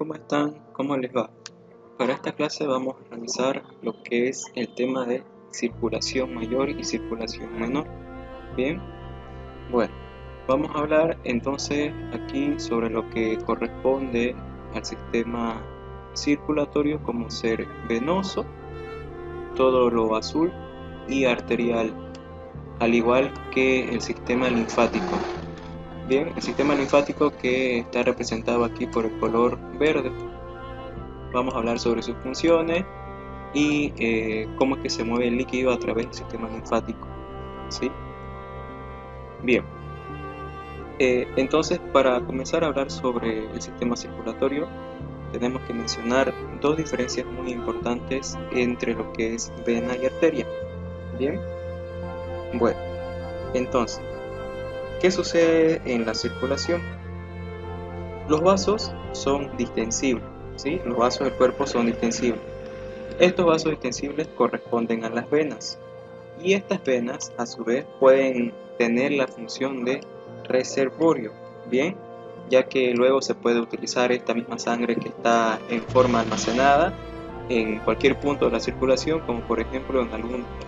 ¿cómo están? ¿Cómo les va? Para esta clase vamos a revisar lo que es el tema de circulación mayor y circulación menor. Bien, bueno, vamos a hablar entonces aquí sobre lo que corresponde al sistema circulatorio como ser venoso, todo lo azul, y arterial, al igual que el sistema linfático. Bien, el sistema linfático que está representado aquí por el color verde. Vamos a hablar sobre sus funciones y cómo es que se mueve el líquido a través del sistema linfático, ¿sí? Bien, entonces para comenzar a hablar sobre el sistema circulatorio tenemos que mencionar dos diferencias muy importantes entre lo que es vena y arteria. Bien, bueno, entonces, ¿qué sucede en la circulación? Los vasos son distensibles, ¿sí? Los vasos del cuerpo son distensibles. Estos vasos distensibles corresponden a las venas y estas venas a su vez pueden tener la función de reservorio, ¿bien? Ya que luego se puede utilizar esta misma sangre que está en forma almacenada en cualquier punto de la circulación, como por ejemplo en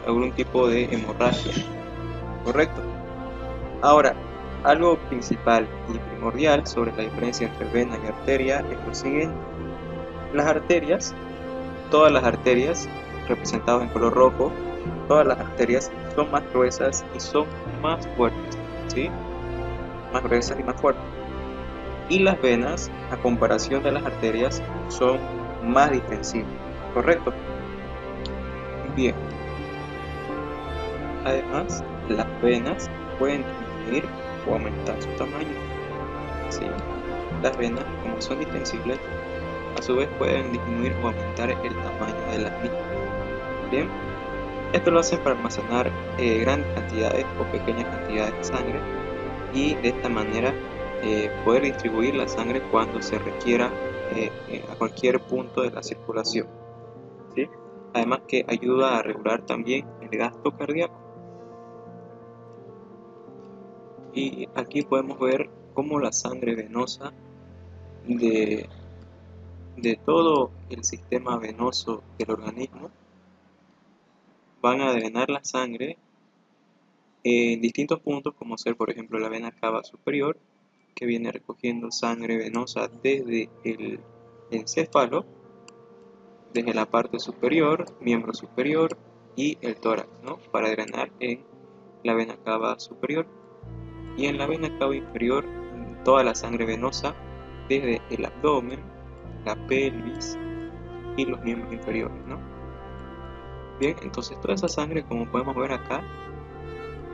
algún tipo de hemorragia, ¿correcto? Ahora, algo principal y primordial sobre la diferencia entre vena y arteria es lo siguiente. Las arterias, todas las arterias representadas en color rojo, todas las arterias son más gruesas y son más fuertes, ¿sí? Más gruesas y más fuertes. Y las venas, a comparación de las arterias, son más distensibles, ¿correcto? Bien. Además, las venas pueden disminuir o aumentar su tamaño, ¿sí? Las venas, como son distensibles, a su vez pueden disminuir o aumentar el tamaño de las mismas. Bien, esto lo hacen para almacenar grandes cantidades o pequeñas cantidades de sangre y de esta manera poder distribuir la sangre cuando se requiera a cualquier punto de la circulación, ¿sí? Además que ayuda a regular también el gasto cardíaco. Y aquí podemos ver cómo la sangre venosa de todo el sistema venoso del organismo van a drenar la sangre en distintos puntos, como ser por ejemplo la vena cava superior, que viene recogiendo sangre venosa desde el encéfalo, desde la parte superior, miembro superior y el tórax, ¿no? Para drenar en la vena cava superior. Y en la vena cava inferior, toda la sangre venosa desde el abdomen, la pelvis y los miembros inferiores, ¿no? Bien, entonces toda esa sangre, como podemos ver acá,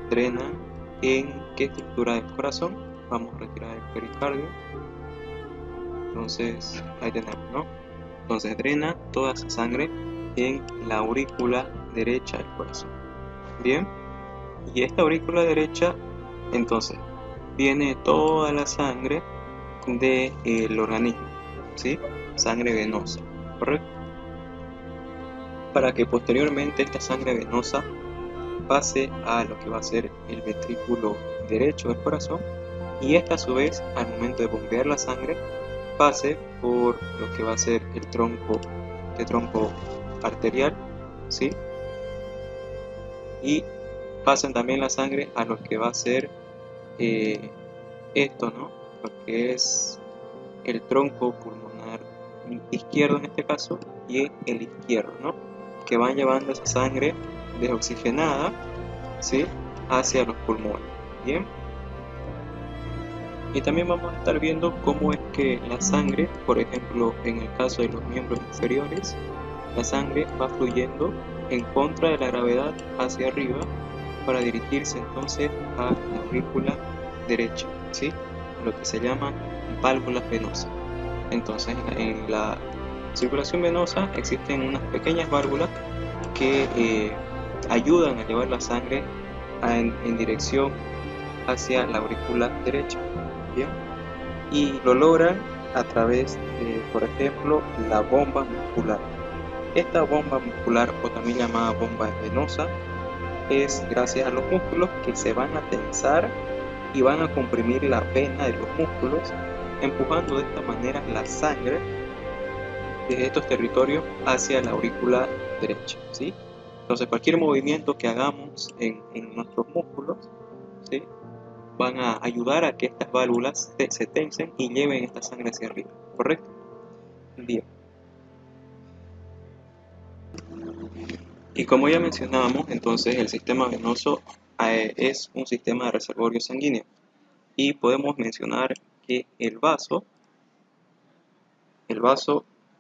drena en qué estructura del corazón. Vamos a retirar el pericardio. Entonces, ahí tenemos, ¿no? Entonces drena toda esa sangre en la aurícula derecha del corazón. Bien, y esta aurícula derecha, entonces, viene toda la sangre del organismo, ¿sí? Sangre venosa, ¿correcto? Para que posteriormente esta sangre venosa pase a lo que va a ser el ventrículo derecho del corazón y esta a su vez al momento de bombear la sangre pase por lo que va a ser el tronco arterial, ¿sí? Y pasen también la sangre a lo que va a ser esto, ¿no? Lo que es el tronco pulmonar izquierdo en este caso y el izquierdo, ¿no? Que van llevando esa sangre desoxigenada, ¿sí? Hacia los pulmones. Bien, y también vamos a estar viendo cómo es que la sangre, por ejemplo en el caso de los miembros inferiores, la sangre va fluyendo en contra de la gravedad hacia arriba para dirigirse entonces a la aurícula derecha, ¿sí? Lo que se llaman válvulas venosas. Entonces en la circulación venosa existen unas pequeñas válvulas que ayudan a llevar la sangre en dirección hacia la aurícula derecha, ¿bien? Y lo logran a través de, por ejemplo, la bomba muscular. Esta bomba muscular, o también llamada bomba venosa, es gracias a los músculos que se van a tensar y van a comprimir la vena de los músculos, empujando de esta manera la sangre desde estos territorios hacia la aurícula derecha, ¿sí? Entonces cualquier movimiento que hagamos en nuestros músculos, ¿sí?, van a ayudar a que estas válvulas se tensen y lleven esta sangre hacia arriba, ¿correcto? Bien. Y como ya mencionábamos, entonces el sistema venoso es un sistema de reservorio sanguíneo. Y podemos mencionar que el vaso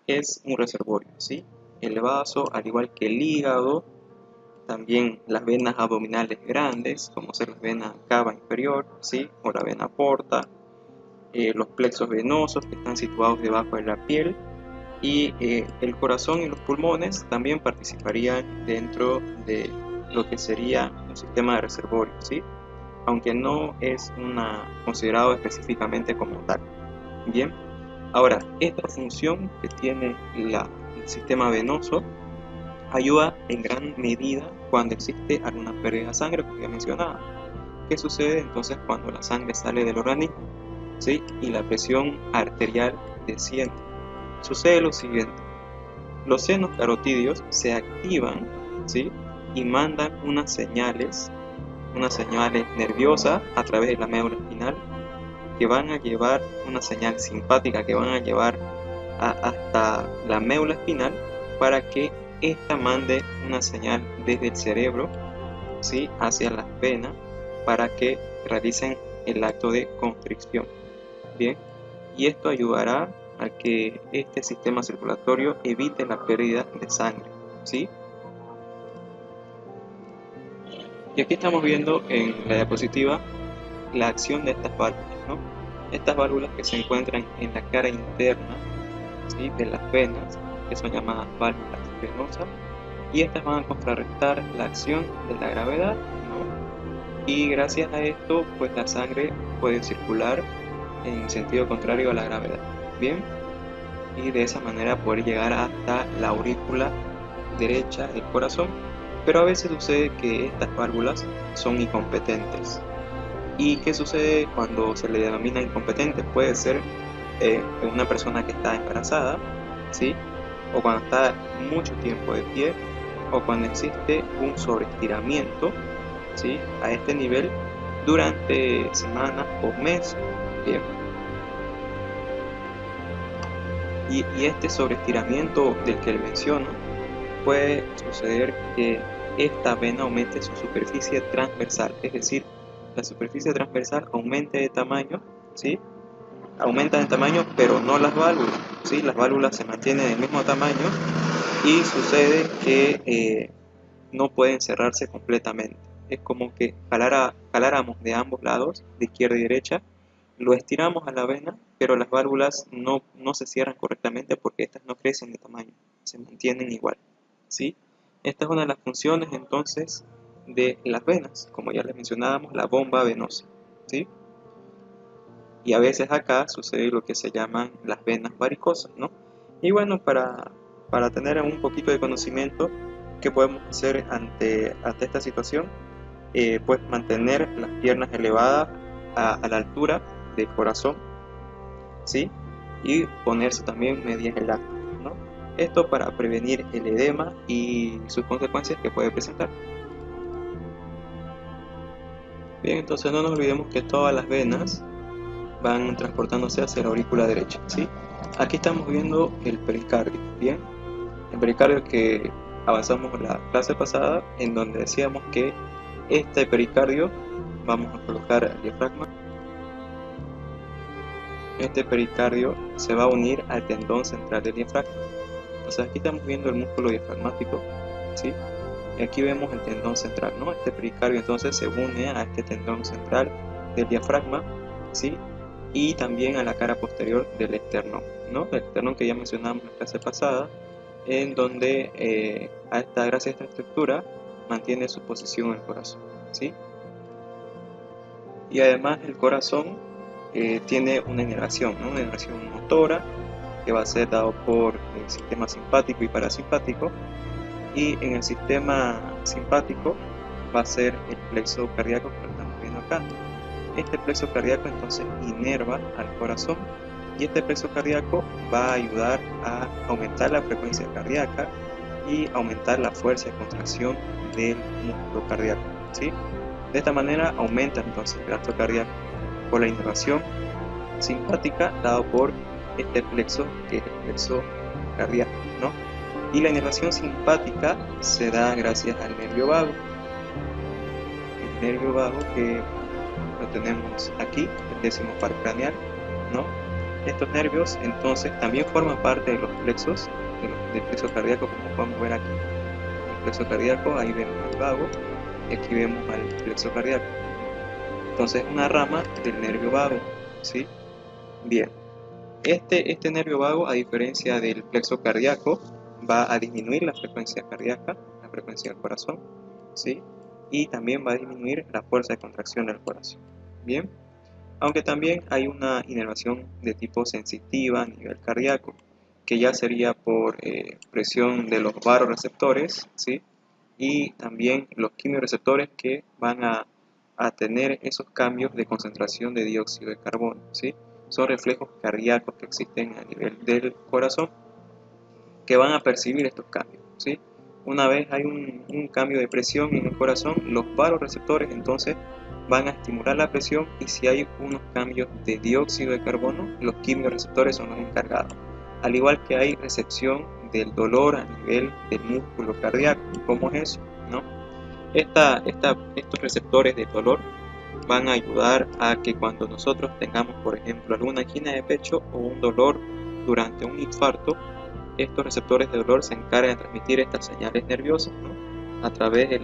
es un reservorio, ¿sí? El vaso, al igual que el hígado, también las venas abdominales grandes, como ser la vena cava inferior, ¿sí?, o la vena porta, los plexos venosos que están situados debajo de la piel, y el corazón y los pulmones también participarían dentro de lo que sería un sistema de reservorio, ¿sí?, aunque no es considerado específicamente como tal. Bien, ahora, esta función que tiene el sistema venoso ayuda en gran medida cuando existe alguna pérdida de sangre, como ya mencionaba. ¿Qué sucede entonces cuando la sangre sale del organismo, ¿sí?, y la presión arterial desciende? Sucede lo siguiente: los senos carotídeos se activan, ¿sí?, y mandan unas señales nerviosas a través de la médula espinal, que van a llevar una señal simpática que van a llevar hasta la médula espinal, para que ésta mande una señal desde el cerebro, ¿sí?, hacia las venas, para que realicen el acto de constricción. Bien, y esto ayudará a que este sistema circulatorio evite la pérdida de sangre, ¿sí? Y aquí estamos viendo en la diapositiva la acción de estas válvulas, ¿no? Estas válvulas que se encuentran en la cara interna, ¿sí?, de las venas, que son llamadas válvulas venosas, y estas van a contrarrestar la acción de la gravedad, ¿no? Y gracias a esto, pues la sangre puede circular en sentido contrario a la gravedad. Bien, y de esa manera poder llegar hasta la aurícula derecha del corazón. Pero a veces sucede que estas válvulas son incompetentes. ¿Y qué sucede cuando se le denomina incompetente? Puede ser en una persona que está embarazada, ¿sí?, o cuando está mucho tiempo de pie, o cuando existe un sobreestiramiento, ¿sí?, a este nivel durante semanas o meses. Bien. Y este sobreestiramiento del que le menciono puede suceder que esta vena aumente su superficie transversal, es decir, la superficie transversal aumente de tamaño, ¿sí? Aumenta de tamaño, pero no las válvulas, ¿sí? Las válvulas se mantienen del mismo tamaño y sucede que no pueden cerrarse completamente. Es como que jaláramos de ambos lados, de izquierda y derecha, lo estiramos a la vena, pero las válvulas no se cierran correctamente porque estas no crecen de tamaño, se mantienen igual, ¿sí? Esta es una de las funciones entonces de las venas, como ya les mencionábamos, la bomba venosa, ¿sí? Y a veces acá sucede lo que se llaman las venas varicosas, ¿no? Y bueno, para tener un poquito de conocimiento, ¿qué podemos hacer ante esta situación? Pues mantener las piernas elevadas a la altura del corazón, ¿sí? Y ponerse también medias elásticas, ¿no? Esto para prevenir el edema y sus consecuencias que puede presentar. Bien, entonces no nos olvidemos que todas las venas van transportándose hacia la aurícula derecha, ¿sí? Aquí estamos viendo el pericardio, ¿bien? El pericardio que avanzamos en la clase pasada, en donde decíamos que este pericardio, vamos a colocar el diafragma, este pericardio se va a unir al tendón central del diafragma. Entonces aquí estamos viendo el músculo diafragmático, ¿sí? Y aquí vemos el tendón central, ¿no? Este pericardio entonces se une a este tendón central del diafragma, ¿sí?, y también a la cara posterior del esternón, ¿no? El esternón que ya mencionamos en la clase pasada, en donde gracias a esta estructura mantiene su posición en el corazón, ¿sí? Y además el corazón tiene una inervación, ¿no? Una inervación motora que va a ser dado por el sistema simpático y parasimpático, y en el sistema simpático va a ser el plexo cardíaco que lo estamos viendo acá. Este plexo cardíaco entonces inerva al corazón Y este plexo cardíaco va a ayudar a aumentar la frecuencia cardíaca y aumentar la fuerza de contracción del músculo cardíaco, ¿sí? De esta manera aumenta entonces el gasto cardíaco por la inervación simpática dado por este plexo, que es el plexo cardíaco, ¿no? Y la inervación simpática se da gracias al nervio vago. El nervio vago que lo tenemos aquí, el décimo par craneal, ¿no? Estos nervios entonces también forman parte de los plexos, del plexo cardíaco, como podemos ver aquí. El plexo cardíaco, ahí vemos al vago, y aquí vemos al plexo cardíaco. Entonces es una rama del nervio vago, ¿sí? Bien, este nervio vago, a diferencia del plexo cardíaco, va a disminuir la frecuencia cardíaca, la frecuencia del corazón, ¿sí? Y también va a disminuir la fuerza de contracción del corazón. Bien, aunque también hay una inervación de tipo sensitiva a nivel cardíaco, que ya sería por presión de los varoreceptores, ¿sí? Y también los quimioreceptores que van a tener esos cambios de concentración de dióxido de carbono, ¿sí? Son reflejos cardíacos que existen a nivel del corazón que van a percibir estos cambios, ¿sí? Una vez hay un cambio de presión en el corazón, los varoreceptores entonces van a estimular la presión, y si hay unos cambios de dióxido de carbono, los quimioreceptores son los encargados. Al igual que hay recepción del dolor a nivel del músculo cardíaco. ¿Cómo es eso? ¿No? Estos receptores de dolor van a ayudar a que cuando nosotros tengamos, por ejemplo, alguna angina de pecho o un dolor durante un infarto, estos receptores de dolor se encargan de transmitir estas señales nerviosas, ¿no? A través de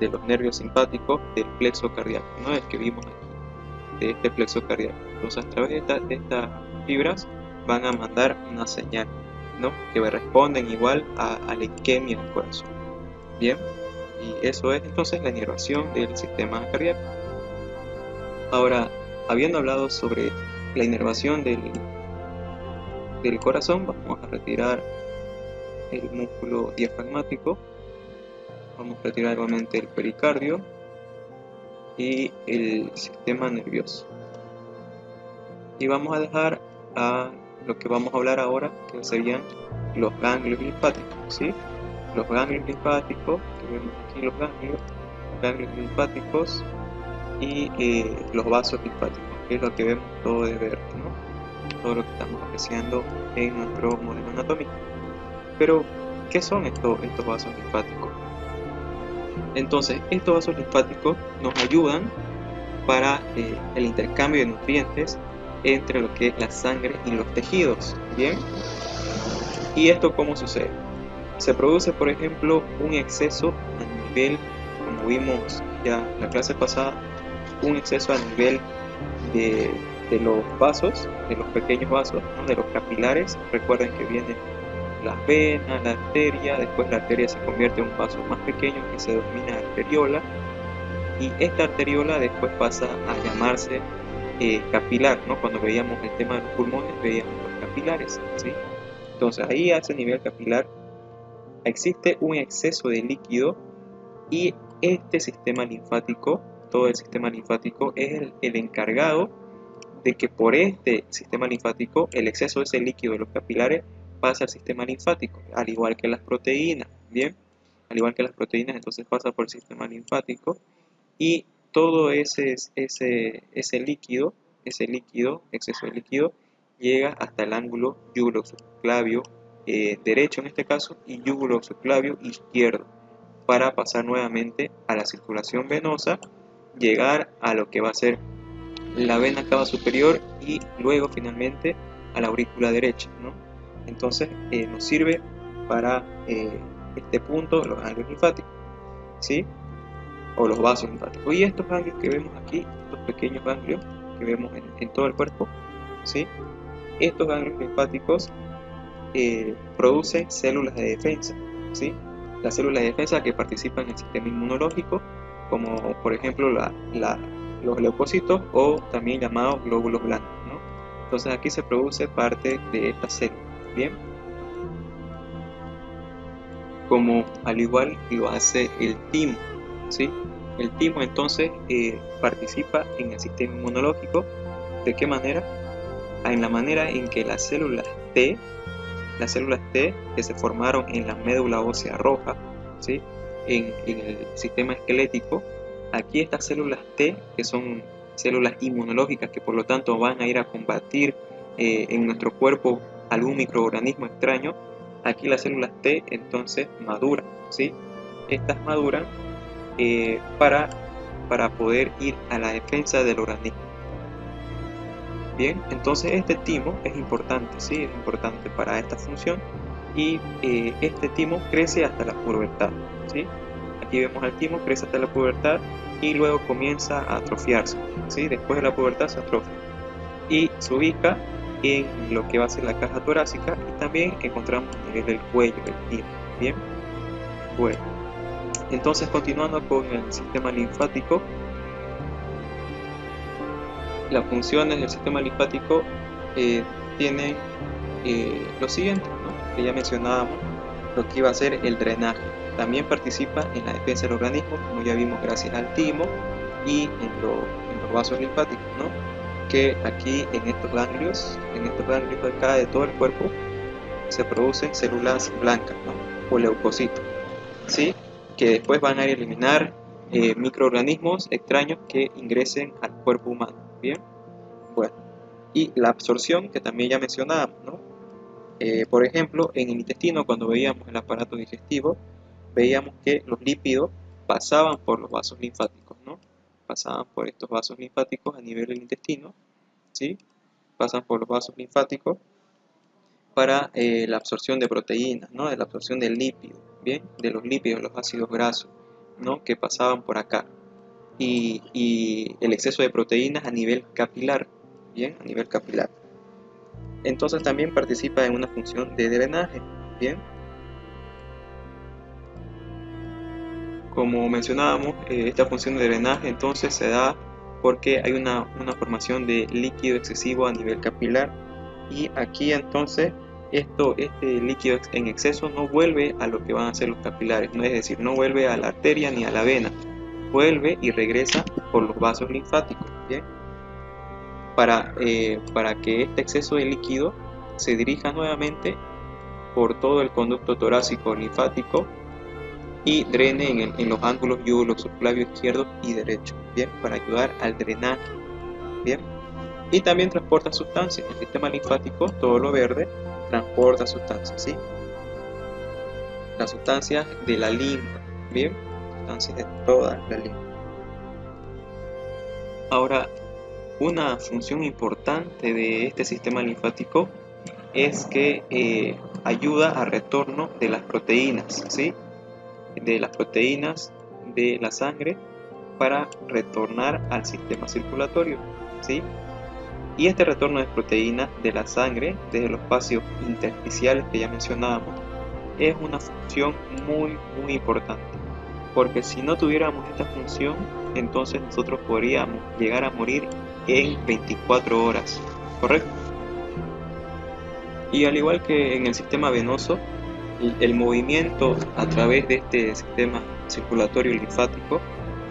los nervios simpáticos del plexo cardíaco, ¿no? El que vimos aquí, de este plexo cardíaco. Entonces, a través de estas fibras van a mandar una señal, ¿no? Que responden igual a la isquemia del corazón. Bien, y eso es entonces la inervación del sistema cardíaco. Ahora, habiendo hablado sobre la inervación del corazón, vamos a retirar el músculo diafragmático, vamos a retirar igualmente el pericardio y el sistema nervioso, y vamos a dejar a lo que vamos a hablar ahora, que serían los ganglios linfáticos, ¿sí? Los ganglios linfáticos, que vemos aquí los ganglios linfáticos y los vasos linfáticos, que es lo que vemos todo de verde, ¿no? Todo lo que estamos apreciando en nuestro modelo anatómico. Pero, ¿qué son estos vasos linfáticos? Entonces, estos vasos linfáticos nos ayudan para el intercambio de nutrientes entre lo que es la sangre y los tejidos, ¿bien? ¿Y esto cómo sucede? Se produce, por ejemplo, un exceso a nivel, como vimos ya en la clase pasada, un exceso a nivel de los vasos, de los pequeños vasos, ¿no? De los capilares. Recuerden que vienen las venas, la arteria, después la arteria se convierte en un vaso más pequeño que se denomina arteriola, y esta arteriola después pasa a llamarse capilar, ¿no? Cuando veíamos el tema de los pulmones, veíamos los capilares, ¿sí? Entonces ahí a ese nivel capilar existe un exceso de líquido, y este sistema linfático, todo el sistema linfático, es el encargado de que por este sistema linfático el exceso de ese líquido de los capilares pasa al sistema linfático, al igual que las proteínas, ¿bien? Al igual que las proteínas, entonces pasa por el sistema linfático, y todo ese líquido, exceso de líquido, llega hasta el ángulo yúgulo-subclavio derecho en este caso, y yúgulo-subclavio izquierdo, para pasar nuevamente a la circulación venosa, llegar a lo que va a ser la vena cava superior y luego finalmente a la aurícula derecha, ¿no? Entonces nos sirve para este punto los ganglios linfáticos, ¿sí? O los vasos linfáticos. Y estos ganglios que vemos aquí, estos pequeños ganglios que vemos en todo el cuerpo, ¿sí? Estos ganglios linfáticos producen células de defensa, ¿sí? Las células de defensa que participan en el sistema inmunológico, como por ejemplo los leucocitos, o también llamados glóbulos blancos, ¿no? Entonces aquí se produce parte de esta célula, ¿bien? Como al igual lo hace el timo, ¿sí? El timo entonces participa en el sistema inmunológico. ¿De qué manera? en la manera en que las células T que se formaron en la médula ósea roja, ¿sí? en el sistema esquelético, aquí estas células T, que son células inmunológicas que por lo tanto van a ir a combatir en nuestro cuerpo algún microorganismo extraño, aquí las células T entonces maduran, ¿sí? Estas maduran para poder ir a la defensa del organismo. Bien, entonces este timo es importante, ¿sí? Es importante para esta función y este timo crece hasta la pubertad, ¿sí? Aquí vemos al timo, crece hasta la pubertad y luego comienza a atrofiarse, ¿sí? Después de la pubertad se atrofia y se ubica en lo que va a ser la caja torácica y también encontramos a nivel del cuello del timo. Bien, bueno, entonces continuando con el sistema linfático, las funciones del sistema linfático tienen lo siguiente, ¿no? Que ya mencionábamos, lo que iba a ser el drenaje. También participa en la defensa del organismo, como ya vimos, gracias al timo y en los vasos linfáticos, ¿no? Que aquí en estos ganglios de acá de todo el cuerpo se producen células blancas, ¿no? O leucocitos, ¿sí? Que después van a eliminar microorganismos extraños que ingresen al cuerpo humano. Bien, bueno, y la absorción que también ya mencionábamos, ¿no? Por ejemplo, en el intestino, cuando veíamos el aparato digestivo, veíamos que los lípidos pasaban por los vasos linfáticos, ¿no? Pasaban por estos vasos linfáticos a nivel del intestino, ¿sí? Pasan por los vasos linfáticos para la absorción de proteínas, ¿no? De la absorción del lípido, ¿bien? De los lípidos, los ácidos grasos, ¿no? Que pasaban por acá. Y el exceso de proteínas a nivel capilar, ¿bien? A nivel capilar. Entonces también participa en una función de drenaje, ¿bien? Como mencionábamos, esta función de drenaje entonces se da porque hay una formación de líquido excesivo a nivel capilar y aquí entonces este líquido en exceso no vuelve a lo que van a ser los capilares, ¿no? Es decir, no vuelve a la arteria ni a la vena, vuelve y regresa por los vasos linfáticos, ¿bien? Para que este exceso de líquido se dirija nuevamente por todo el conducto torácico linfático y drene en los ángulos yugulo-subclavio izquierdo y derecho, ¿bien? Para ayudar al drenaje, ¿bien? Y también transporta sustancias. El sistema linfático, todo lo verde, transporta sustancias, ¿sí? Las sustancias de la linfa, ¿bien? Sustancias de toda la linfa. Ahora, una función importante de este sistema linfático es que ayuda al retorno de las proteínas, ¿sí? De las proteínas de la sangre para retornar al sistema circulatorio, ¿sí? Y este retorno de proteínas de la sangre desde los espacios intersticiales que ya mencionábamos es una función muy importante, porque si no tuviéramos esta función, entonces nosotros podríamos llegar a morir en 24 horas, ¿correcto? Y al igual que en el sistema venoso, el movimiento a través de este sistema circulatorio linfático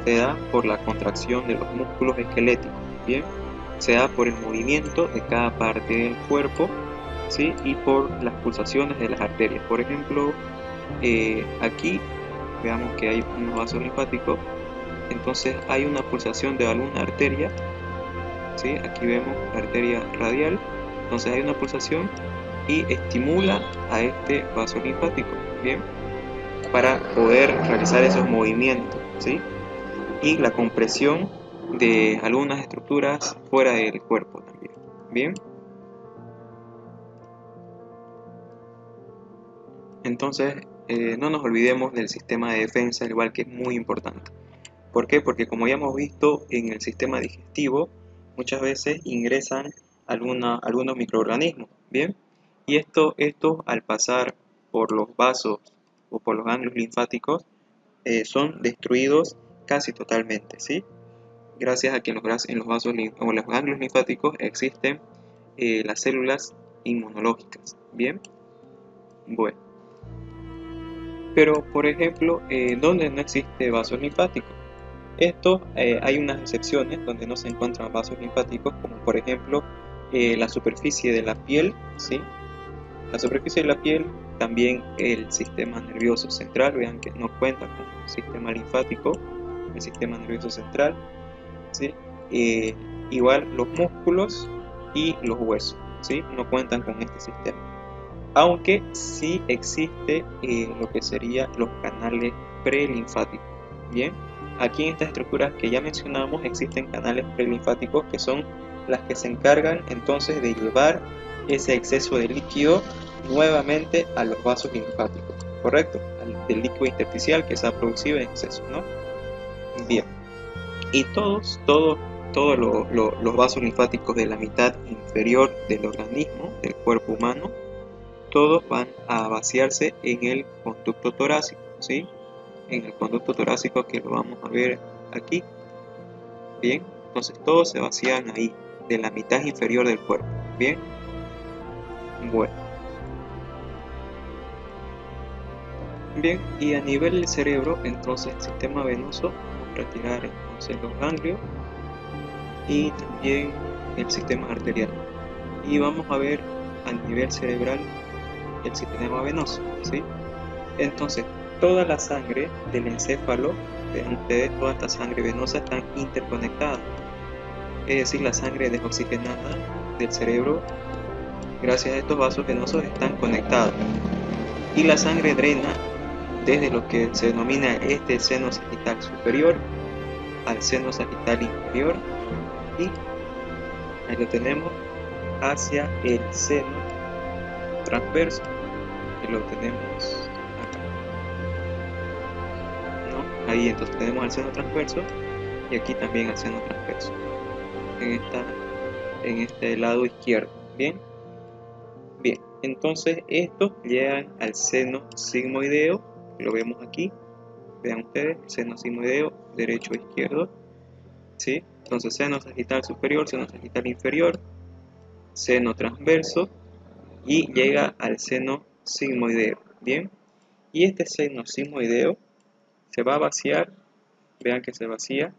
se da por la contracción de los músculos esqueléticos, ¿bien? Se da por el movimiento de cada parte del cuerpo, ¿sí? Y por las pulsaciones de las arterias. Por ejemplo, aquí veamos que hay unos vasos linfáticos, entonces hay una pulsación de alguna arteria, ¿sí? Aquí vemos la arteria radial, entonces hay una pulsación y estimula a este vaso linfático, ¿bien? Para poder realizar esos movimientos, ¿sí? Y la compresión de algunas estructuras fuera del cuerpo también, ¿bien? Entonces, no nos olvidemos del sistema de defensa, al igual que es muy importante. ¿Por qué? Porque como ya hemos visto en el sistema digestivo, muchas veces ingresan algunos microorganismos, ¿bien? Y estos al pasar por los vasos o por los ganglios linfáticos son destruidos casi totalmente, ¿sí? Gracias a que en los vasos o los ganglios linfáticos existen las células inmunológicas, ¿bien? Bueno, pero por ejemplo, ¿dónde no existe vasos linfáticos? Esto hay unas excepciones donde no se encuentran vasos linfáticos, como por ejemplo la superficie de la piel, ¿sí? La superficie de la piel, también el sistema nervioso central, vean que no cuenta con el sistema linfático, el sistema nervioso central, ¿sí? Eh, Igual los músculos y los huesos, ¿sí? No cuentan con este sistema. Aunque sí existe lo que serían los canales prelinfáticos. Bien, aquí en estas estructuras que ya mencionamos existen canales prelinfáticos que son las que se encargan entonces de llevar ese exceso de líquido nuevamente a los vasos linfáticos, ¿correcto? Del líquido intersticial que se ha producido en exceso, ¿no? Bien, y todos los vasos linfáticos de la mitad inferior del organismo, del cuerpo humano, todos van a vaciarse en el conducto torácico, ¿sí? En el conducto torácico que lo vamos a ver aquí. Bien, entonces todos se vacían ahí, de la mitad inferior del cuerpo. Bien, bueno. Bien, y a nivel del cerebro, entonces el sistema venoso, vamos a retirar entonces los ganglios y también el sistema arterial. Y vamos a ver a nivel cerebral el sistema venoso, ¿sí? Entonces, toda la sangre del encéfalo, vean ustedes, toda esta sangre venosa están interconectada. Es decir, la sangre desoxigenada del cerebro, gracias a estos vasos venosos, están conectados. Y la sangre drena desde lo que se denomina este seno sagital superior al seno sagital inferior, y ahí lo tenemos, hacia el seno transverso, que lo tenemos acá, ¿no? Ahí entonces tenemos el seno transverso y aquí también el seno transverso en este lado izquierdo. Bien, entonces estos llegan al seno sigmoideo, lo vemos aquí, vean ustedes, seno sigmoideo derecho e izquierdo, ¿sí? Entonces seno sagital superior, seno sagital inferior, seno transverso, y llega al seno sigmoideo. Bien, y este seno sigmoideo se va a vaciar, vean que se vacía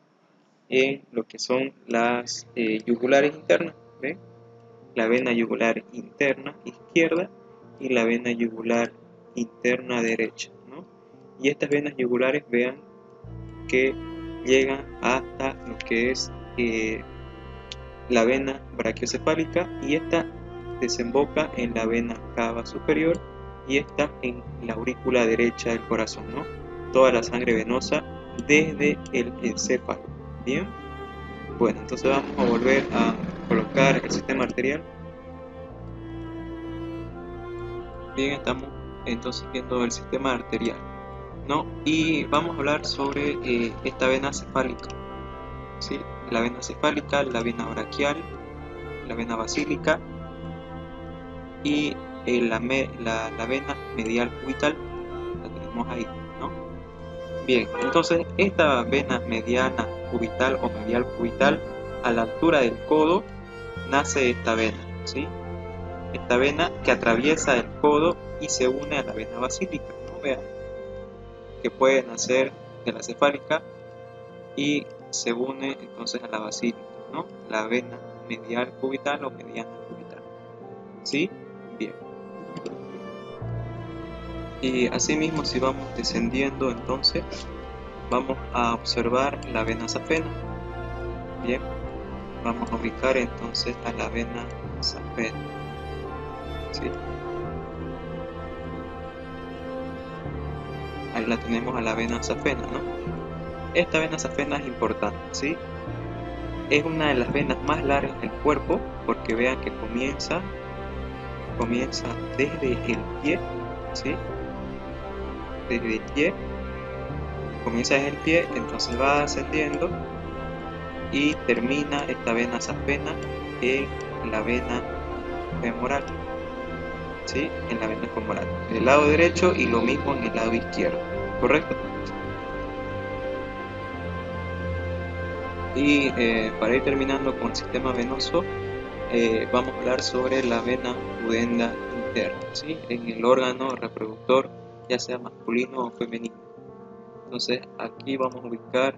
en lo que son las yugulares internas, ¿ven? La vena yugular interna izquierda y la vena yugular interna derecha, ¿no? Y estas venas yugulares, vean que llegan hasta lo que es la vena brachiocefálica, y esta desemboca en la vena cava superior y esta en la aurícula derecha del corazón, ¿no? Toda la sangre venosa desde el encéfalo. Bien, bueno, entonces vamos a volver a colocar el sistema arterial. Bien, estamos entonces viendo el sistema arterial, ¿no? Y vamos a hablar sobre esta vena cefálica, ¿sí? La vena cefálica, la vena braquial, la vena basílica y la vena medial cubital, la tenemos ahí, ¿no? Bien, entonces esta vena mediana cubital o medial cubital, a la altura del codo nace esta vena, ¿sí? Esta vena que atraviesa el codo y se une a la vena basílica, ¿no? Vean que puede nacer de la cefálica y se une entonces a la basílica, ¿no? La vena medial cubital o mediana cubital, ¿sí? Bien. Y asimismo, si vamos descendiendo, entonces vamos a observar la vena safena. Bien, vamos a ubicar entonces a la vena safena, ¿sí? Ahí la tenemos a la vena safena, ¿no? Esta vena safena es importante, ¿sí? Es una de las venas más largas del cuerpo, porque vean que comienza desde el pie, ¿sí? Desde el pie, comienza desde el pie, entonces va ascendiendo y termina esta vena safena en la vena femoral, ¿sí? En la vena femoral, en el lado derecho, y lo mismo en el lado izquierdo, ¿correcto? Y para ir terminando con el sistema venoso, vamos a hablar sobre la vena pudenda interna, ¿sí? En el órgano reproductor, ya sea masculino o femenino. Entonces aquí vamos a ubicar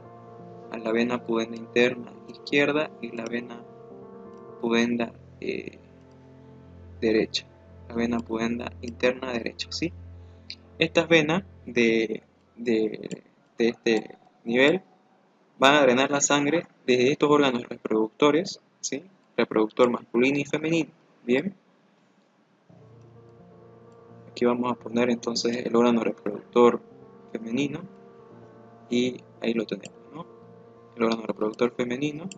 a la vena pudenda interna izquierda y la vena pudenda derecha, la vena pudenda interna derecha, ¿sí? Estas venas de este nivel van a drenar la sangre desde estos órganos reproductores, ¿sí? Reproductor masculino y femenino, ¿bien? Aquí vamos a poner entonces el órgano reproductor femenino y ahí lo tenemos, ¿no? El órgano reproductor femenino,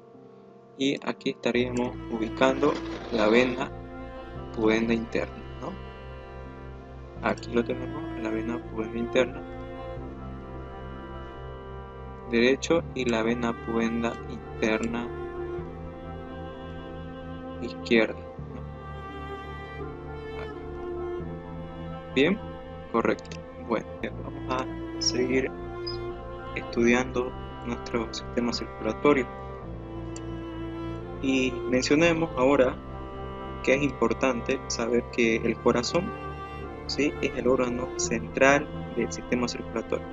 y aquí estaríamos ubicando la vena pudenda interna, ¿no? Aquí lo tenemos, la vena pudenda interna derecho y la vena pudenda interna izquierda, ¿no? Bien, correcto. Bueno, vamos a seguir estudiando nuestro sistema circulatorio y mencionemos ahora que es importante saber que el corazón, ¿sí?, es el órgano central del sistema circulatorio,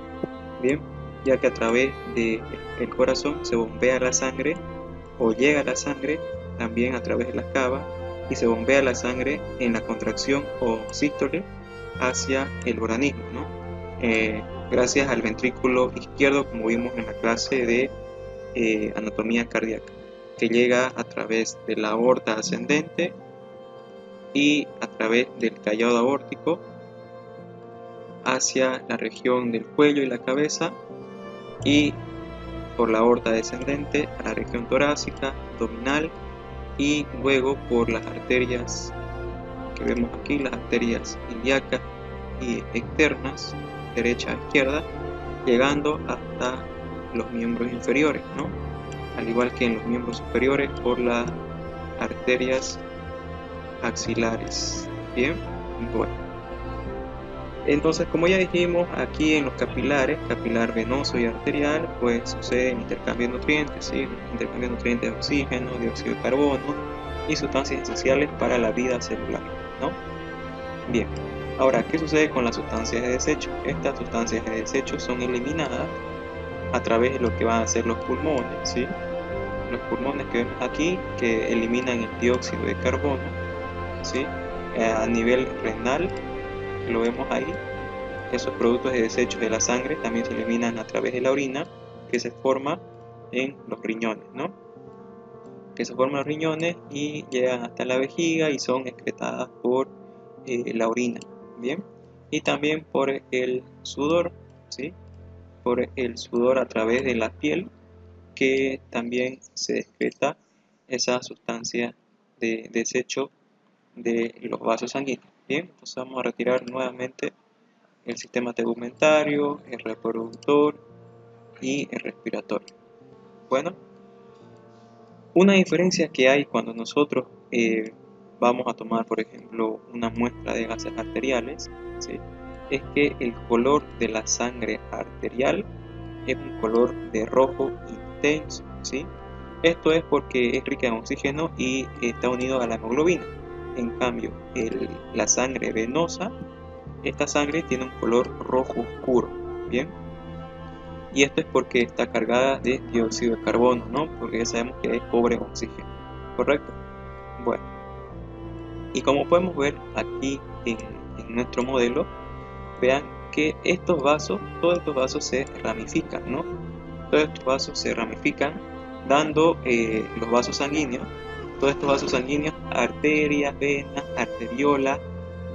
bien, ya que a través del corazón se bombea la sangre o llega la sangre también a través de las cavas y se bombea la sangre en la contracción o sístole hacia el organismo, ¿no? Gracias al ventrículo izquierdo, como vimos en la clase de anatomía cardíaca, que llega a través de la aorta ascendente y a través del callado aórtico hacia la región del cuello y la cabeza, y por la aorta descendente a la región torácica, abdominal, y luego por las arterias que vemos aquí, las arterias ilíacas y externas, derecha a izquierda, llegando hasta los miembros inferiores, ¿no? Al igual que en los miembros superiores por las arterias axilares. Bien, bueno. Entonces, como ya dijimos, aquí en los capilares, capilar venoso y arterial, pues sucede el intercambio de nutrientes, ¿sí? Intercambio de nutrientes de oxígeno, dióxido de carbono y sustancias esenciales para la vida celular, ¿no? Bien, ahora, ¿qué sucede con las sustancias de desecho? Estas sustancias de desecho son eliminadas a través de lo que van a ser los pulmones, ¿sí? Los pulmones que vemos aquí, que eliminan el dióxido de carbono, ¿sí? A nivel renal, lo vemos ahí, esos productos de desechos de la sangre también se eliminan a través de la orina, que se forma en los riñones, ¿no? Que se forman los riñones y llegan hasta la vejiga y son excretadas por la orina, ¿bien? Y también por el sudor, ¿sí? Por el sudor a través de la piel, que también se excreta esa sustancia de desecho de los vasos sanguíneos. Bien, entonces vamos a retirar nuevamente el sistema tegumentario, el reproductor y el respiratorio. Bueno, una diferencia que hay cuando nosotros vamos a tomar, por ejemplo, una muestra de gases arteriales, ¿sí?, es que el color de la sangre arterial es un color de rojo intenso, ¿sí? Esto es porque es rica en oxígeno y está unido a la hemoglobina. En cambio, la sangre venosa, esta sangre tiene un color rojo oscuro, ¿bien? Y esto es porque está cargada de dióxido de carbono, ¿no? Porque ya sabemos que es pobre en oxígeno, ¿correcto? Bueno, y como podemos ver aquí en nuestro modelo, vean que estos vasos, todos estos vasos se ramifican, ¿no? Todos estos vasos se ramifican, dando los vasos sanguíneos, todos estos vasos sanguíneos, arterias, venas, arteriolas,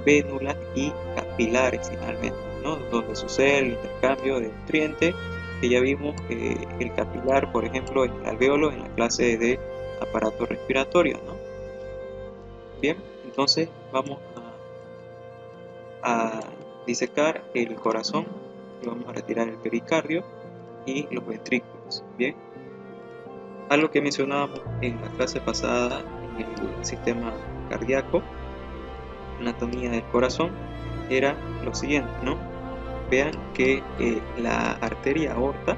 vénulas y capilares finalmente, ¿no? Donde sucede el intercambio de nutrientes, que ya vimos el capilar, por ejemplo, en el alvéolo en la clase de aparato respiratorio, ¿no? Bien, entonces vamos a disecar el corazón y vamos a retirar el pericardio y los ventrículos. Bien, algo que mencionábamos en la clase pasada en el sistema cardíaco, anatomía del corazón, era lo siguiente, ¿no? Vean que la arteria aorta,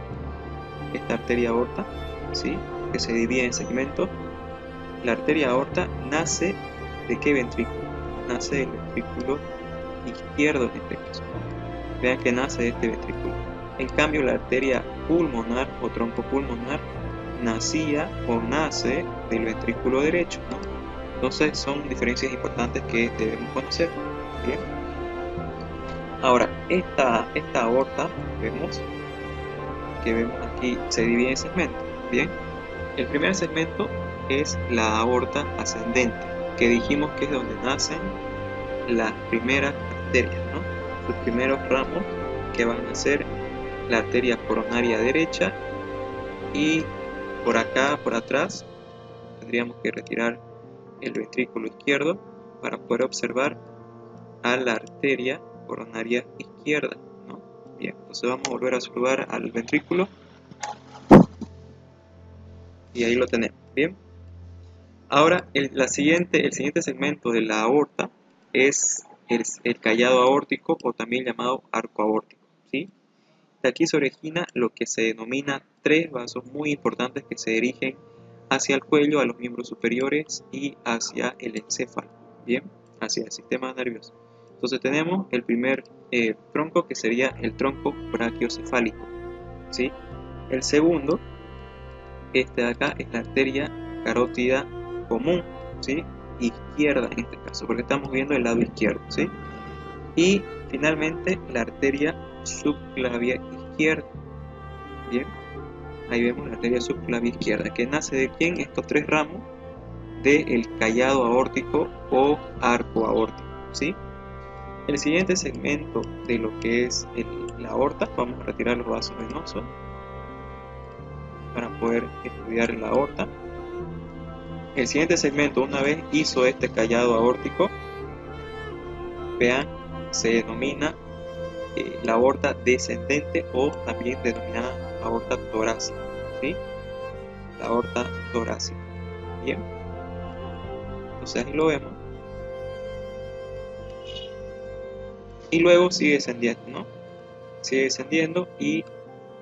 esta arteria aorta, ¿sí?, que se divide en segmentos, la arteria aorta nace ¿de qué ventrículo? Nace del ventrículo izquierdo de este caso, ¿no? Vean que nace de este ventrículo. En cambio, la arteria pulmonar o tronco pulmonar nacía o nace del ventrículo derecho, ¿no? Entonces son diferencias importantes que debemos conocer. Bien. Ahora, esta aorta que vemos aquí se divide en segmentos. Bien. El primer segmento es la aorta ascendente, que dijimos que es donde nacen las primeras arterias, ¿no? Sus primeros ramos, que van a ser la arteria coronaria derecha, y por acá, por atrás, tendríamos que retirar el ventrículo izquierdo para poder observar a la arteria coronaria izquierda, ¿no? Bien, entonces vamos a volver a saludar al ventrículo y ahí lo tenemos. Bien. Ahora el siguiente segmento de la aorta es el callado aórtico, o también llamado arco aórtico, ¿sí? De aquí se origina lo que se denomina tres vasos muy importantes que se dirigen hacia el cuello, a los miembros superiores y hacia el encéfalo, bien, hacia el sistema nervioso. Entonces tenemos el primer tronco, que sería el tronco brachiocefálico, ¿sí? El segundo, este de acá, es la arteria carótida común, ¿sí? Izquierda en este caso, porque estamos viendo el lado izquierdo, ¿sí? Y finalmente la arteria subclavia izquierda. Bien, ahí vemos la arteria subclavia izquierda, que nace de quién, estos tres ramos del callado aórtico o arco aórtico, ¿sí? El siguiente segmento de lo que es la aorta, vamos a retirar los vasos venosos para poder estudiar la aorta. El siguiente segmento, una vez hizo este callado aórtico, vean, se denomina la aorta descendente, o también denominada aorta torácica, ¿sí? La aorta torácica. Bien, entonces ahí lo vemos. Y luego sigue descendiendo, ¿no? Sigue descendiendo y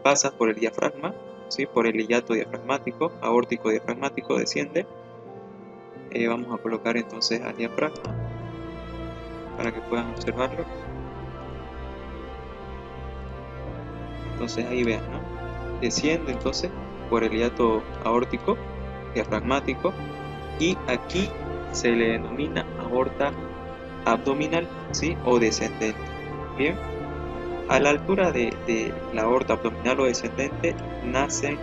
pasa por el diafragma, ¿sí? Por el hiato diafragmático, aórtico diafragmático, desciende. Vamos a colocar entonces al diafragma para que puedan observarlo. Entonces ahí vean, ¿no? Desciende entonces por el hiato aórtico diafragmático, y aquí se le denomina aorta abdominal, ¿sí? O descendente. Bien, a la altura de la aorta abdominal o descendente nacen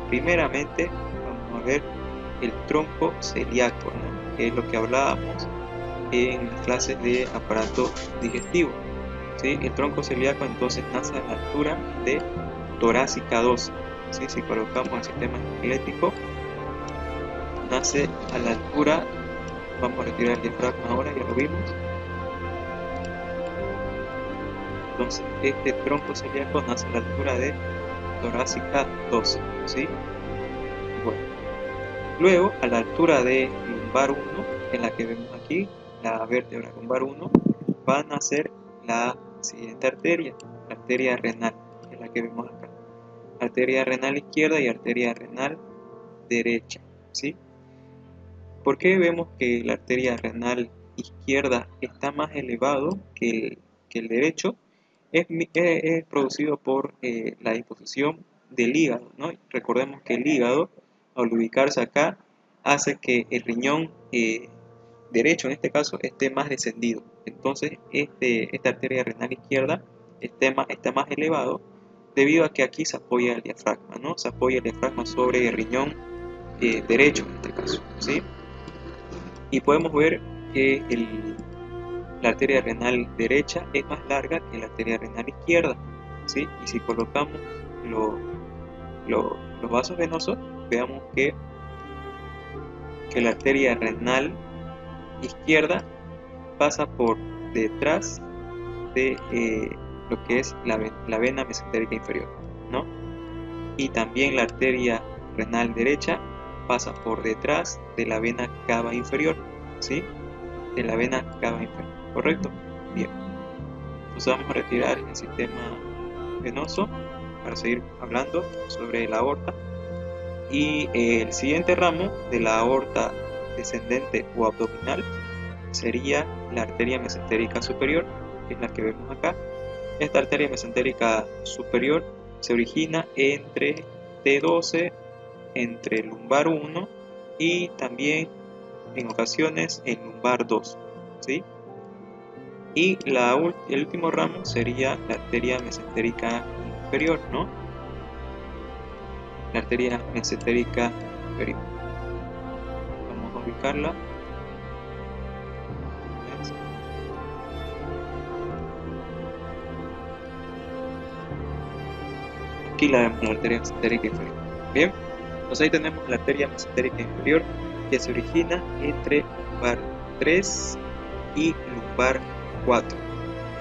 primeramente, vamos a ver, el tronco celíaco, ¿no? Que es lo que hablábamos en las clases de aparato digestivo, ¿sí? El tronco celíaco entonces nace a la altura de torácica 2, ¿sí? Si colocamos el sistema esquelético, nace a la altura, vamos a retirar el diafragma ahora, ya lo vimos. Entonces este tronco celíaco nace a la altura de torácica 2, ¿sí? Bueno, luego a la altura de lumbar 1, en la que vemos aquí, la vértebra lumbar 1, va a nacer la siguiente arteria, la arteria renal, que es la que vemos acá. Arteria renal izquierda y arteria renal derecha, ¿sí? ¿Por qué vemos que la arteria renal izquierda está más elevado que el derecho? Es producido por la disposición del hígado, ¿no? Recordemos que el hígado, al ubicarse acá, hace que el riñón derecho, en este caso, esté más descendido. Entonces, esta arteria renal izquierda está más elevado, debido a que aquí se apoya el diafragma, ¿no? Se apoya el diafragma sobre el riñón derecho, en este caso, ¿sí? Y podemos ver que la arteria renal derecha es más larga que la arteria renal izquierda, ¿sí? Y si colocamos los vasos venosos, veamos que la arteria renal izquierda pasa por detrás de lo que es la vena mesentérica inferior, ¿no? Y también la arteria renal derecha pasa por detrás de la vena cava inferior, ¿sí? De la vena cava inferior, ¿correcto? Bien. Entonces vamos a retirar el sistema venoso para seguir hablando sobre la aorta. Y el siguiente ramo de la aorta descendente o abdominal sería la arteria mesentérica superior, que es la que vemos acá. Esta arteria mesentérica superior se origina entre T12, entre lumbar 1 y también en ocasiones en lumbar 2, ¿sí? Y el último ramo sería la arteria mesentérica inferior, ¿no? La arteria mesentérica inferior. Vamos a ubicarla. Aquí la vemos, la arteria mesentérica inferior. Bien, entonces ahí tenemos la arteria mesentérica inferior que se origina entre lumbar 3 y lumbar 4,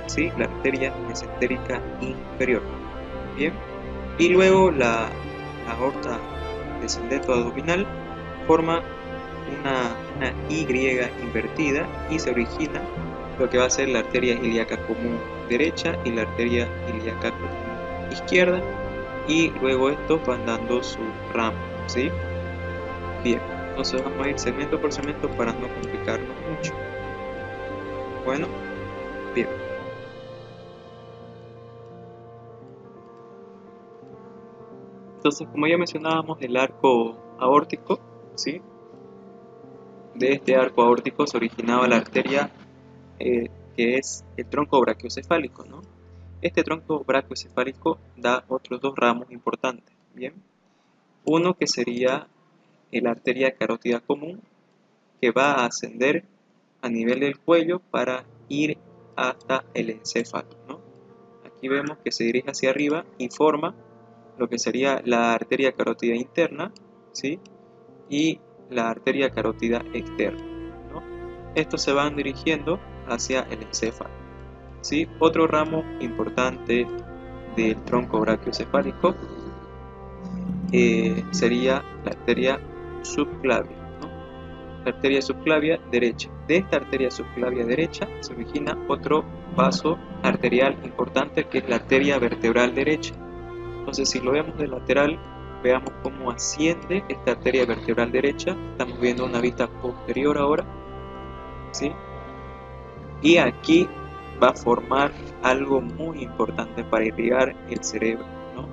¿sí? La arteria mesentérica inferior. Bien, y luego la aorta descendente abdominal forma una Y invertida y se origina lo que va a ser la arteria ilíaca común derecha y la arteria ilíaca común izquierda, y luego estos van dando su ramo, ¿sí? Bien, entonces vamos a ir segmento por segmento para no complicarnos mucho. Bueno, bien. Entonces, como ya mencionábamos, el arco aórtico, ¿sí? De este arco aórtico se originaba la arteria que es el tronco brachiocefálico, ¿no? Este tronco brachiocefálico da otros dos ramos importantes, ¿bien? Uno que sería la arteria carótida común, que va a ascender a nivel del cuello para ir hasta el encéfalo, ¿no? Aquí vemos que se dirige hacia arriba y forma lo que sería la arteria carótida interna, ¿sí? Y la arteria carótida externa, ¿no? Estos se van dirigiendo hacia el encéfalo, ¿sí? Otro ramo importante del tronco brachiocefálico sería la arteria subclavia, ¿no? La arteria subclavia derecha. De esta arteria subclavia derecha se origina otro vaso arterial importante, que es la arteria vertebral derecha. Entonces, si lo vemos de lateral, veamos cómo asciende esta arteria vertebral derecha. Estamos viendo una vista posterior ahora, ¿sí? Y aquí va a formar algo muy importante para irrigar el cerebro, ¿no?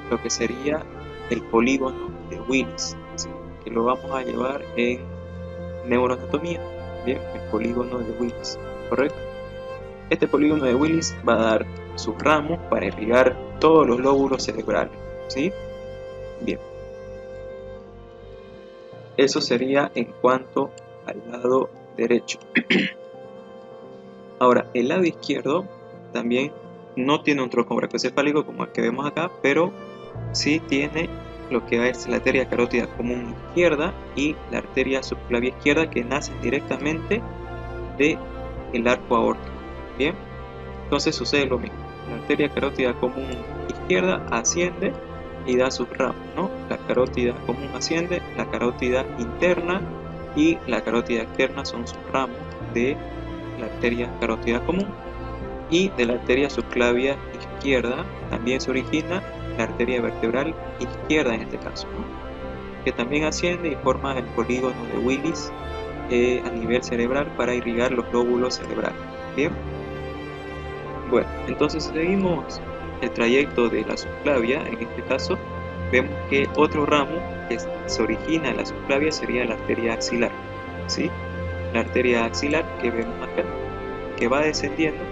Lo que sería el polígono de Willis, ¿sí? Que lo vamos a llevar en neuroanatomía, bien, el polígono de Willis, ¿correcto? Este polígono de Willis va a dar sus ramos para irrigar todos los lóbulos cerebrales, ¿sí? Bien. Eso sería en cuanto al lado derecho. Ahora, el lado izquierdo también no tiene un tronco brachiocefálico como el que vemos acá, pero sí tiene lo que es la arteria carótida común izquierda y la arteria subclavia izquierda, que nacen directamente del arco aórtico. Bien, entonces sucede lo mismo. La arteria carótida común izquierda asciende y da sus ramos, ¿no? La carótida común asciende, la carótida interna y la carótida externa son sus ramos de la arteria carótida común. Y de la arteria subclavia izquierda también se origina la arteria vertebral izquierda en este caso, ¿no? Que también asciende y forma el polígono de Willis a nivel cerebral para irrigar los lóbulos cerebrales. Bien, bueno, entonces seguimos el trayecto de la subclavia. En este caso vemos que otro ramo que se origina en la subclavia sería la arteria axilar, ¿sí? La arteria axilar que vemos acá, que va descendiendo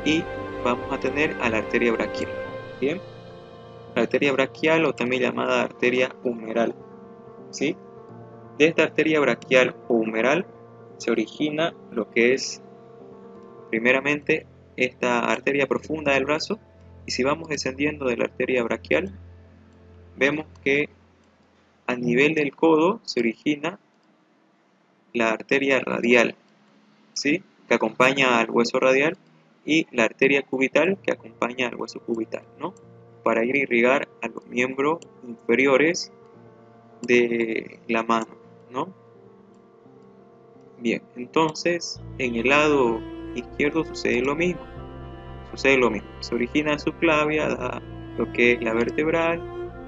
y vamos a tener a la arteria braquial. Bien, la arteria braquial, o también llamada arteria humeral, ¿sí? De esta arteria braquial o humeral se origina lo que es primeramente esta arteria profunda del brazo, y si vamos descendiendo de la arteria braquial vemos que a nivel del codo se origina la arteria radial, ¿sí? Que acompaña al hueso radial, y la arteria cubital que acompaña al hueso cubital, ¿no? Para ir a irrigar a los miembros inferiores de la mano, ¿no? Bien, entonces en el lado izquierdo sucede lo mismo. Se origina subclavia, da lo que es la vertebral,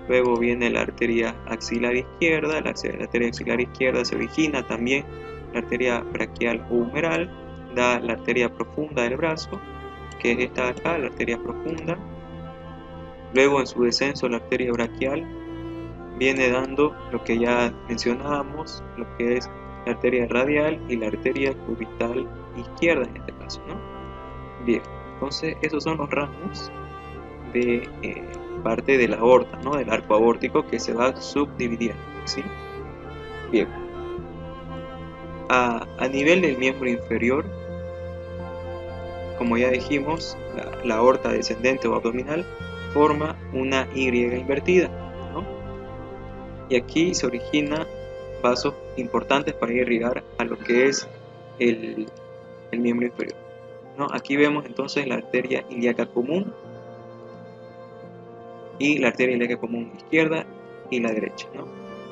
luego viene la arteria axilar izquierda, la arteria axilar izquierda se origina también la arteria braquial o humeral, da la arteria profunda del brazo, que es esta de acá, la arteria profunda. Luego en su descenso la arteria braquial viene dando lo que ya mencionábamos, lo que es la arteria radial y la arteria cubital izquierda en este caso, ¿no? Bien, entonces esos son los ramos de parte de la aorta, ¿no? Del arco aórtico, que se va subdividiendo, ¿sí? Bien, a nivel del miembro inferior, como ya dijimos, la aorta descendente o abdominal forma una Y invertida, ¿no? Y aquí se originan vasos importantes para irrigar a lo que es el miembro inferior, ¿no? Aquí vemos entonces la arteria ilíaca común y la arteria ilíaca común izquierda y la derecha, ¿no?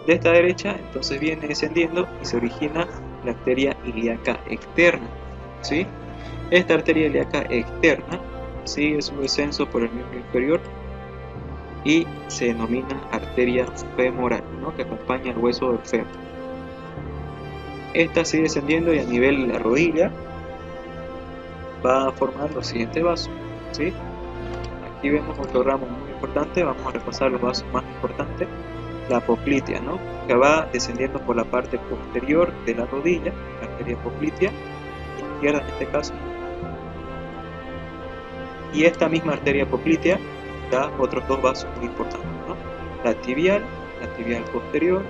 De esta derecha entonces viene descendiendo y se origina la arteria ilíaca externa, ¿sí? Esta arteria ilíaca externa sigue su descenso por el miembro inferior y se denomina arteria femoral, ¿no? Que acompaña el hueso del fémur. Esta sigue descendiendo y a nivel de la rodilla va formando el siguiente vaso, ¿sí? Aquí vemos otro ramo muy importante. Vamos a repasar los vasos más importantes. La poplitea, ¿no? Que va descendiendo por la parte posterior de la rodilla, la arteria poplitea izquierda en este caso, y esta misma arteria poplitea da otros dos vasos muy importantes, ¿no? La tibial posterior,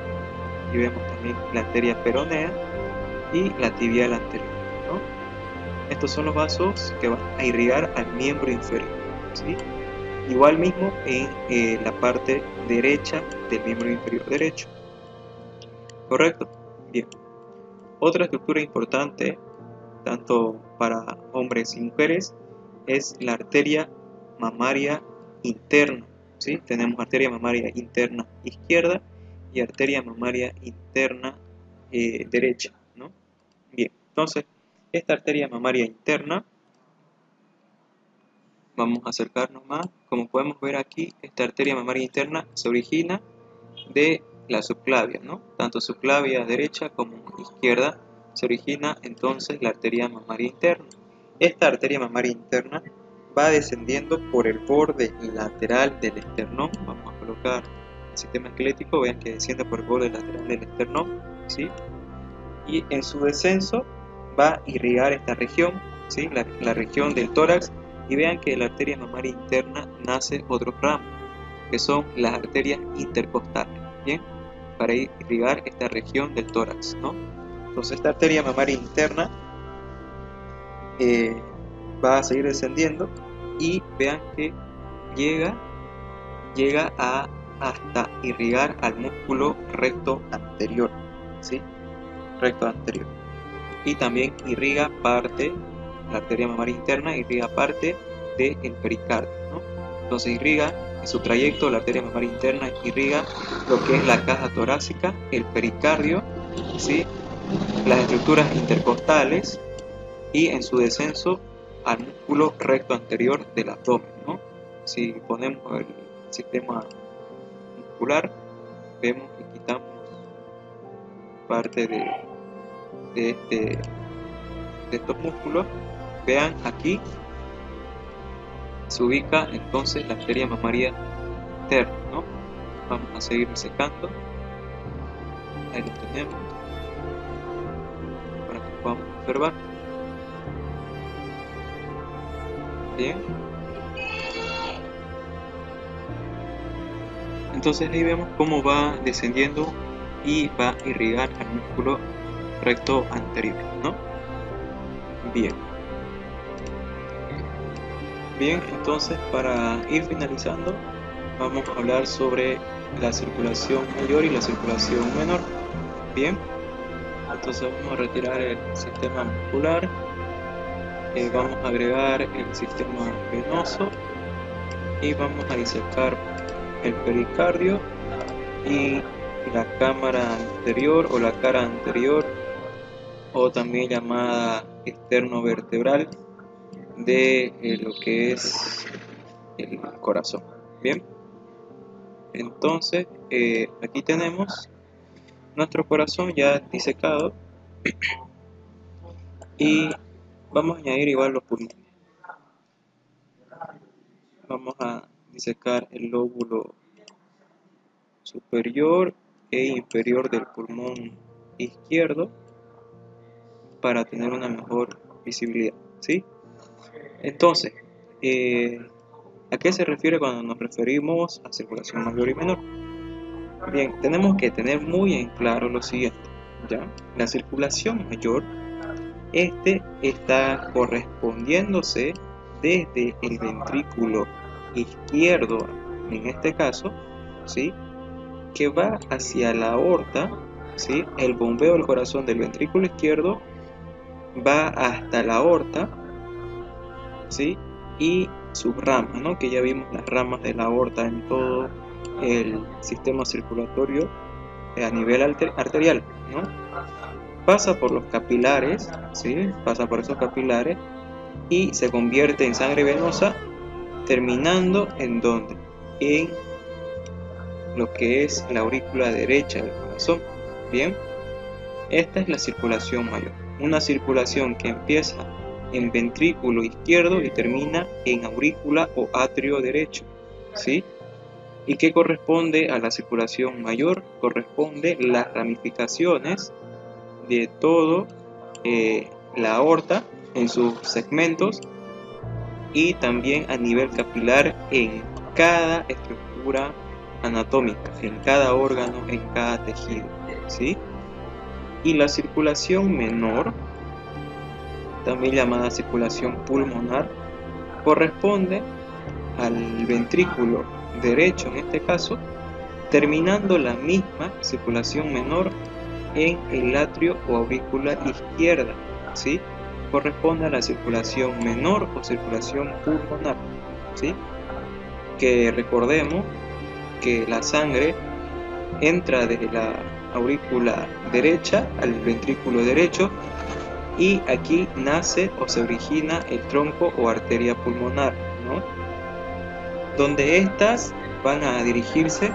y vemos también la arteria peronea y la tibial anterior, ¿no? Estos son los vasos que van a irrigar al miembro inferior, ¿sí? Igual mismo en la parte derecha del miembro inferior derecho. ¿Correcto? Bien. Otra estructura importante, tanto para hombres y mujeres, es la arteria mamaria interna, ¿sí? Tenemos arteria mamaria interna izquierda y arteria mamaria interna derecha, ¿no? Bien, entonces, esta arteria mamaria interna, vamos a acercarnos más. Como podemos ver aquí, esta arteria mamaria interna se origina de la subclavia, ¿no? Tanto subclavia derecha como izquierda se origina entonces la arteria mamaria interna. Esta arteria mamaria interna va descendiendo por el borde lateral del esternón. Vamos a colocar el sistema esquelético, vean que desciende por el borde lateral del esternón, ¿sí? Y en su descenso va a irrigar esta región, ¿sí? La región del tórax, y vean que de la arteria mamaria interna nace otro ramo, que son las arterias intercostales, ¿bien? Para irrigar esta región del tórax, ¿no? Entonces esta arteria mamaria interna va a seguir descendiendo y vean que llega hasta irrigar al músculo recto anterior, ¿sí? Recto anterior. Y también irriga parte, la arteria mamaria interna irriga parte del pericardio, ¿no? Entonces irriga en su trayecto, la arteria mamaria interna irriga lo que es la caja torácica, el pericardio, ¿sí? Las estructuras intercostales y en su descenso al músculo recto anterior del abdomen, ¿no? Si ponemos el sistema muscular, vemos que quitamos parte de estos músculos. Vean aquí se ubica entonces la arteria mamaria interna, ¿no? Vamos a seguir secando. Ahí lo tenemos para que podamos observar. Bien, entonces ahí vemos cómo va descendiendo y va a irrigar al músculo recto anterior, ¿no? Bien, entonces para ir finalizando vamos a hablar sobre la circulación mayor y la circulación menor. Bien, entonces vamos a retirar el sistema muscular, vamos a agregar el sistema venoso y vamos a disecar el pericardio y la cámara anterior o la cara anterior, o también llamada externo-vertebral de lo que es el corazón. Bien, entonces aquí tenemos nuestro corazón ya disecado y vamos a añadir igual los pulmones. Vamos a disecar el lóbulo superior e inferior del pulmón izquierdo para tener una mejor visibilidad, ¿sí? Entonces, ¿a qué se refiere cuando nos referimos a circulación mayor y menor? Bien, tenemos que tener muy en claro lo siguiente, ¿ya? La circulación mayor, está correspondiéndose desde el ventrículo izquierdo, en este caso, ¿sí? Que va hacia la aorta, ¿sí? El bombeo del corazón del ventrículo izquierdo va hasta la aorta, ¿sí? Y sus ramas, ¿no? Que ya vimos las ramas de la aorta en todo el sistema circulatorio a nivel arterial, ¿no? Pasa por los capilares, ¿sí? Pasa por esos capilares y se convierte en sangre venosa, terminando en donde, en lo que es la aurícula derecha del corazón. Bien, esta es la circulación mayor, una circulación que empieza en ventrículo izquierdo y termina en aurícula o atrio derecho, ¿sí? ¿Y qué corresponde a la circulación mayor? Corresponde las ramificaciones de todo la aorta en sus segmentos y también a nivel capilar en cada estructura anatómica, en cada órgano, en cada tejido, ¿sí? Y la circulación menor, también llamada circulación pulmonar, corresponde al ventrículo derecho en este caso, terminando la misma circulación menor en el atrio o aurícula izquierda, ¿sí? Corresponde a la circulación menor o circulación pulmonar, ¿sí? Que recordemos que la sangre entra desde la aurícula derecha al ventrículo derecho y aquí nace o se origina el tronco o arteria pulmonar, ¿no? Donde estas van a dirigirse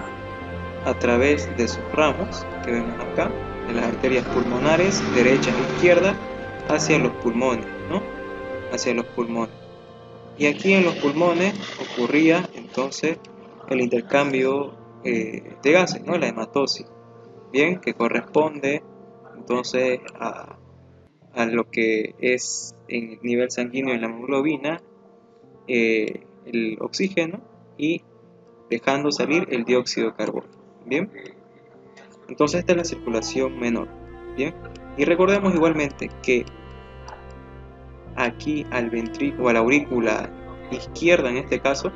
a través de sus ramos que vemos acá, de las arterias pulmonares derecha e izquierda, hacia los pulmones, ¿no? Hacia los pulmones. Y aquí en los pulmones ocurría entonces el intercambio de gases, ¿no? La hematosis, bien, que corresponde entonces a lo que es en el nivel sanguíneo en la hemoglobina, el oxígeno y dejando salir el dióxido de carbono, bien. Entonces esta es la circulación menor, bien. Y recordemos igualmente que aquí al ventrículo o a la aurícula izquierda en este caso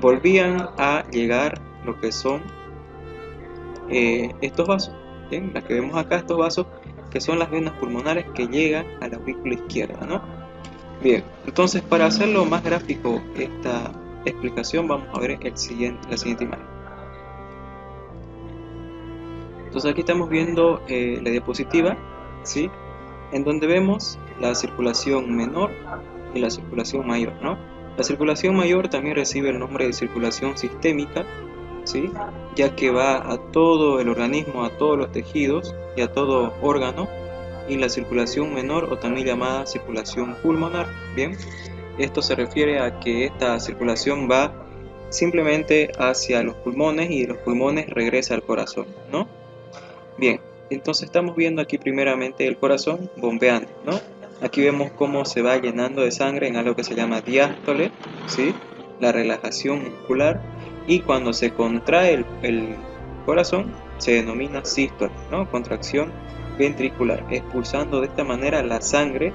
volvían a llegar lo que son estos vasos, ¿bien? Las que vemos acá, estos vasos que son las venas pulmonares que llegan a la aurícula izquierda, ¿no? Bien, entonces para hacerlo más gráfico esta explicación vamos a ver la siguiente imagen. Entonces aquí estamos viendo la diapositiva, ¿sí? En donde vemos la circulación menor y la circulación mayor, ¿no? La circulación mayor también recibe el nombre de circulación sistémica, ¿sí? Ya que va a todo el organismo, a todos los tejidos y a todo órgano. Y la circulación menor, o también llamada circulación pulmonar, ¿bien? Esto se refiere a que esta circulación va simplemente hacia los pulmones y de los pulmones regresa al corazón, ¿no? Bien, entonces estamos viendo aquí primeramente el corazón bombeando, ¿no? Aquí vemos cómo se va llenando de sangre en algo que se llama diástole, ¿sí? La relajación muscular, y cuando se contrae el corazón se denomina sístole, ¿no? Contracción ventricular, expulsando de esta manera la sangre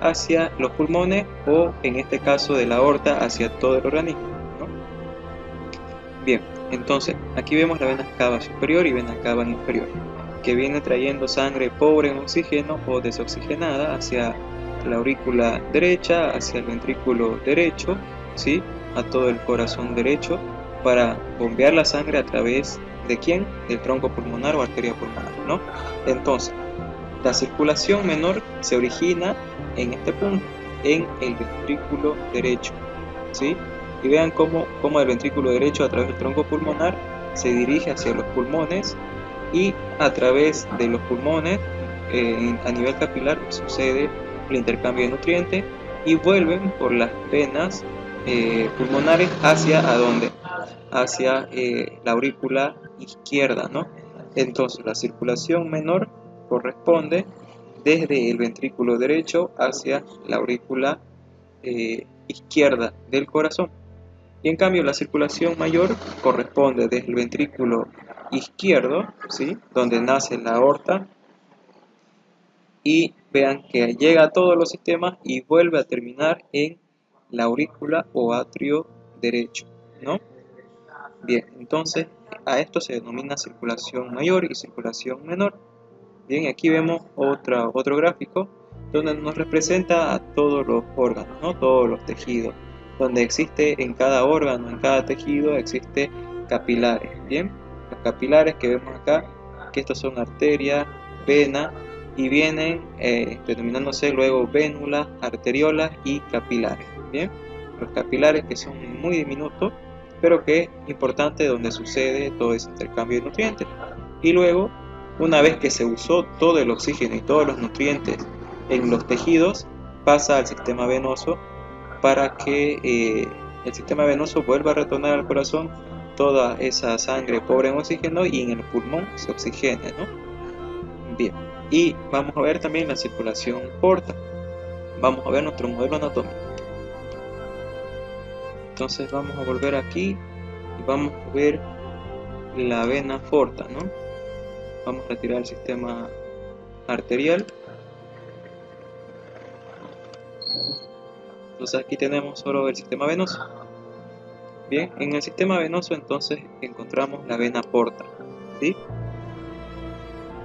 hacia los pulmones o en este caso de la aorta hacia todo el organismo, ¿no? Bien, entonces aquí vemos la vena cava superior y vena cava inferior, que viene trayendo sangre pobre en oxígeno o desoxigenada hacia la aurícula derecha, hacia el ventrículo derecho, ¿sí? A todo el corazón derecho, para bombear la sangre a través ¿de quién? Del tronco pulmonar o arteria pulmonar, ¿no? Entonces, la circulación menor se origina en este punto, en el ventrículo derecho, ¿sí? Y vean cómo el ventrículo derecho a través del tronco pulmonar se dirige hacia los pulmones, y a través de los pulmones a nivel capilar sucede el intercambio de nutrientes y vuelven por las venas pulmonares hacia ¿a dónde? hacia la aurícula izquierda, ¿no? Entonces la circulación menor corresponde desde el ventrículo derecho hacia la aurícula izquierda del corazón. Y en cambio la circulación mayor corresponde desde el ventrículo izquierdo, ¿sí?, donde nace la aorta, y vean que llega a todos los sistemas y vuelve a terminar en la aurícula o atrio derecho, ¿no? Bien, entonces a esto se denomina circulación mayor y circulación menor. Bien, aquí vemos otro gráfico donde nos representa a todos los órganos, ¿no? Todos los tejidos, donde existe en cada órgano, en cada tejido existe capilares. Bien, los capilares que vemos acá, que estos son arterias, venas, y vienen denominándose luego vénulas, arteriolas y capilares. Bien, los capilares que son muy diminutos, pero que es importante donde sucede todo ese intercambio de nutrientes. Y luego, una vez que se usó todo el oxígeno y todos los nutrientes en los tejidos, pasa al sistema venoso para que el sistema venoso vuelva a retornar al corazón toda esa sangre pobre en oxígeno y en el pulmón se oxigene, ¿no? Bien, y vamos a ver también la circulación porta. Vamos a ver nuestro modelo anatómico. Entonces vamos a volver aquí y vamos a ver la vena porta, ¿no? Vamos a retirar el sistema arterial. Entonces aquí tenemos solo el sistema venoso. Bien, en el sistema venoso entonces encontramos la vena porta, ¿sí?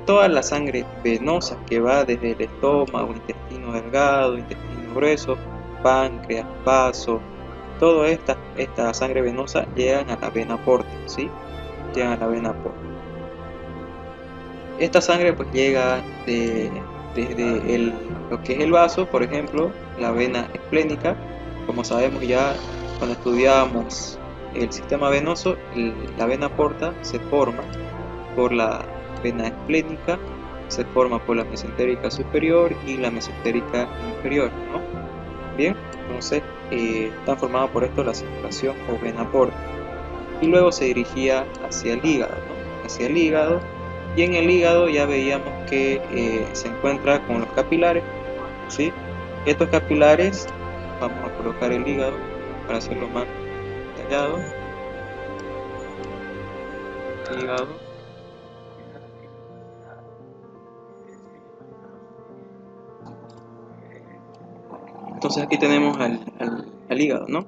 Toda la sangre venosa que va desde el estómago, intestino delgado, intestino grueso, páncreas, vaso, toda esta sangre venosa llegan a la vena porta, ¿sí? Llegan a la vena porta. Esta sangre pues llega desde lo que es el vaso, por ejemplo, la vena esplénica. Como sabemos ya cuando estudiábamos el sistema venoso, la vena porta se forma por la vena esplénica, se forma por la mesentérica superior y la mesentérica inferior, ¿no? Bien, entonces está formada por esto la circulación o vena porta. Y luego se dirigía hacia el hígado, ¿no? Hacia el hígado. Y en el hígado ya veíamos que se encuentra con los capilares, ¿sí? Estos capilares, vamos a colocar el hígado para hacerlo más detallado. Hígado. Entonces aquí tenemos al hígado, ¿no?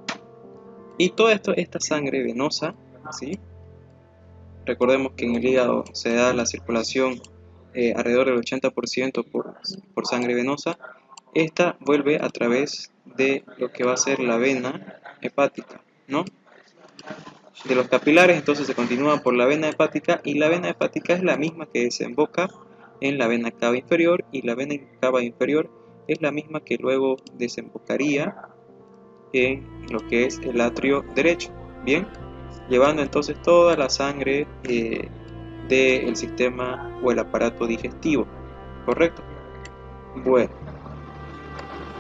Y toda esta sangre venosa, ¿sí? Recordemos que en el hígado se da la circulación alrededor del 80% por sangre venosa. Esta vuelve a través de lo que va a ser la vena hepática, ¿no? De los capilares entonces se continúa por la vena hepática, y la vena hepática es la misma que desemboca en la vena cava inferior, y la vena cava inferior es la misma que luego desembocaría en lo que es el atrio derecho. Bien, llevando entonces toda la sangre del sistema o el aparato digestivo, ¿correcto? Bueno,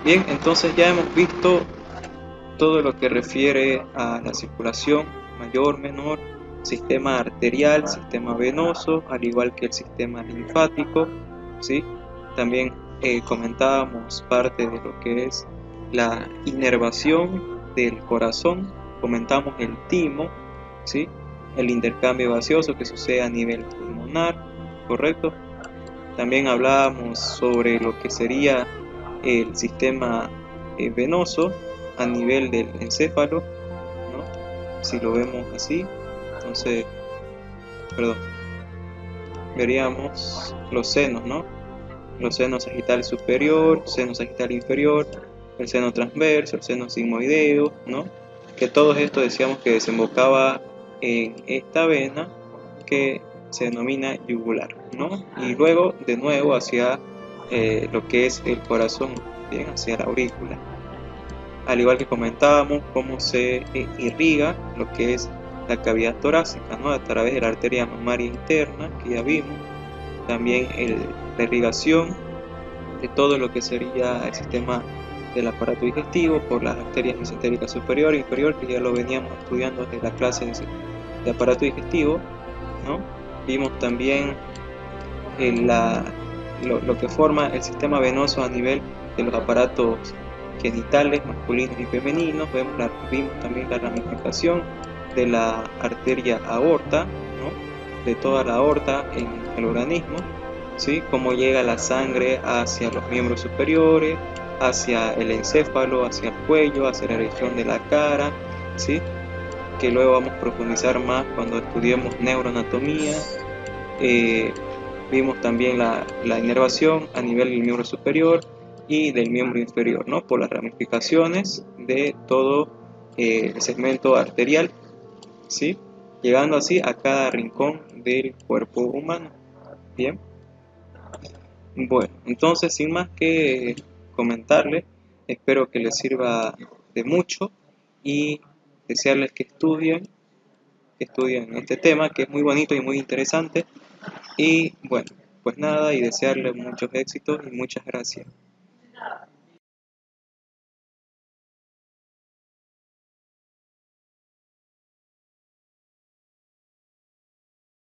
bien, entonces ya hemos visto todo lo que refiere a la circulación mayor, menor, sistema arterial, sistema venoso, al igual que el sistema linfático, ¿sí? También comentábamos parte de lo que es la inervación del corazón, comentamos el timo, ¿sí? El intercambio gaseoso que sucede a nivel pulmonar, ¿correcto? También hablábamos sobre lo que sería el sistema venoso a nivel del encéfalo, ¿no? Si lo vemos así, entonces, veríamos los senos, ¿no? Los senos sagital superior, seno sagital inferior, el seno transverso, el seno sigmoideo, ¿no? Que todo esto decíamos que desembocaba en esta vena que se denomina yugular, ¿no? Y luego de nuevo hacia lo que es el corazón, bien, hacia la aurícula. Al igual que comentábamos cómo se irriga lo que es la cavidad torácica, ¿no? A través de la arteria mamaria interna, que ya vimos. También la irrigación de todo lo que sería el sistema del aparato digestivo por las arterias mesentéricas superior e inferior, que ya lo veníamos estudiando desde la clase de aparato digestivo, ¿no? Vimos también lo que forma el sistema venoso a nivel de los aparatos genitales masculinos y femeninos. Vimos también la ramificación de la arteria aorta, ¿no? De toda la aorta en el organismo, ¿sí? Cómo llega la sangre hacia los miembros superiores, hacia el encéfalo, hacia el cuello, hacia la región de la cara, ¿sí? Que luego vamos a profundizar más cuando estudiemos neuroanatomía. Vimos también la inervación a nivel del miembro superior y del miembro inferior, ¿no? Por las ramificaciones de todo el segmento arterial, ¿sí? Llegando así a cada rincón del cuerpo humano. Bien. Bueno, entonces sin más que comentarles, espero que les sirva de mucho y desearles que estudien este tema, que es muy bonito y muy interesante. Y bueno, pues nada, y desearles muchos éxitos y muchas gracias.